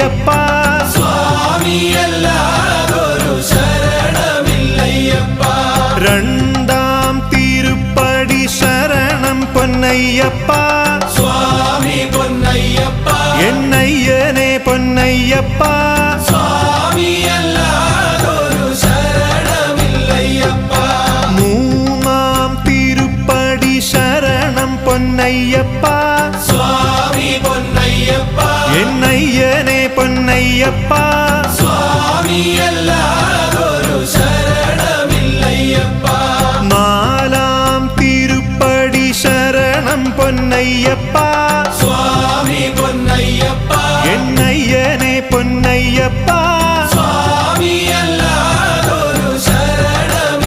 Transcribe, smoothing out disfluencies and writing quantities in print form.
പൊന്നയ്യപ്പ സ്വാമിയല്ലാതൊരു ശരണമില്ലയ്യപ്പ രണ്ടാം തിരുപ്പടി ശരണം പൊന്നയ്യപ്പ സ്വാമി പൊന്നയ്യപ്പ എണ്ണയ്യനെ പൊന്നയ്യപ്പ